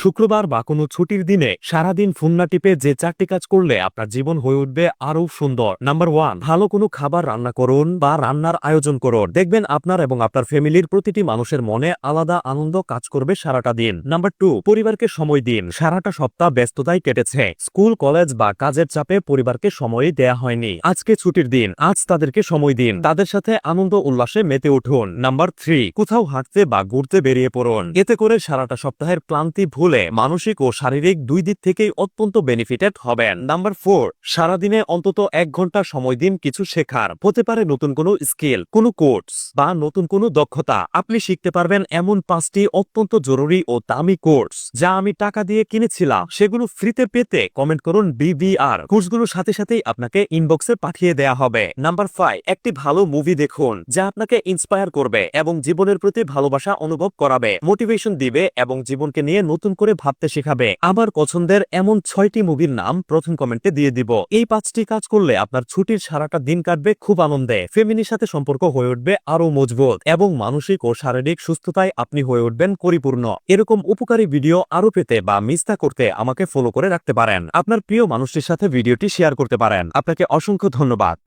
শুক্রবার বা কোনো ছুটির দিনে সারাদিন ফোন না টিপে যে 4টি কাজ করলে আপনার জীবন হয়ে উঠবে আরো সুন্দর। নাম্বার 1, ভালো কোনো খাবার রান্না করুন বা রান্নার আয়োজন করুন। দেখবেন আপনার এবং আপনার ফ্যামিলির প্রতিটি মানুষের মনে আলাদা আনন্দ কাজ করবে সারাটা দিন। নাম্বার 2, পরিবারকে সময় দিন। সারাটা সপ্তাহ ব্যস্ততায় কেটেছে, স্কুল কলেজ বা কাজের চাপে পরিবারকে সময় দেয়া হয়নি। আজকে ছুটির দিন, আজ তাদেরকে সময় দিন, তাদের সাথে আনন্দ উল্লাসে মেতে উঠুন। নাম্বার 3, কোথাও হাঁটতে বা ঘুরতে বেরিয়ে পড়ুন। এতে করে সারাটা সপ্তাহের ক্লান্তি ভুলে মানসিক ও শারীরিক দুই দিক থেকেই অত্যন্ত বেনিফিটেড হবেন। নাম্বার 4, সারাদিনে অন্তত 1 ঘন্টা সময় দিন কিছু শেখার। হতে পারে নতুন কোনো স্কিল, কোনো কোর্স বা নতুন কোনো দক্ষতা। আপনি শিখতে পারবেন এমন 5টি অত্যন্ত জরুরি ও দামি কোর্স যা আমি টাকা দিয়ে কিনেছিলাম। সেগুলো ফ্রিতে পেতে কমেন্ট করুন BBR। কোর্সগুলোর সাথে সাথেই আপনাকে ইনবক্সে পাঠিয়ে দেয়া হবে। নাম্বার 5, একটি ভালো মুভি দেখুন যা আপনাকে ইন্সপায়ার করবে এবং জীবনের প্রতি ভালোবাসা অনুভব করাবে, মোটিভেশন দিবে এবং জীবনকে নিয়ে নতুন করে ভাবতে শেখাবে। আমার পছন্দের এমন 6টি মুভির নাম প্রথম কমেন্টে দিয়ে দিব। এই 5টি কাজ করলে আপনার ছুটির সারাটা দিন কাটবে খুব আনন্দে, ফ্যামিলির সাথে সম্পর্ক হয়ে উঠবে আরো মজবুত এবং মানসিক ও শারীরিক সুস্থতায় আপনি হয়ে উঠবেন পরিপূর্ণ। এরকম উপকারী ভিডিও আরো পেতে বা মিস না করতে আমাকে ফলো করে রাখতে পারেন। আপনার প্রিয় মানুষটির সাথে ভিডিওটি শেয়ার করতে পারেন। আপনাকে অসংখ্য ধন্যবাদ।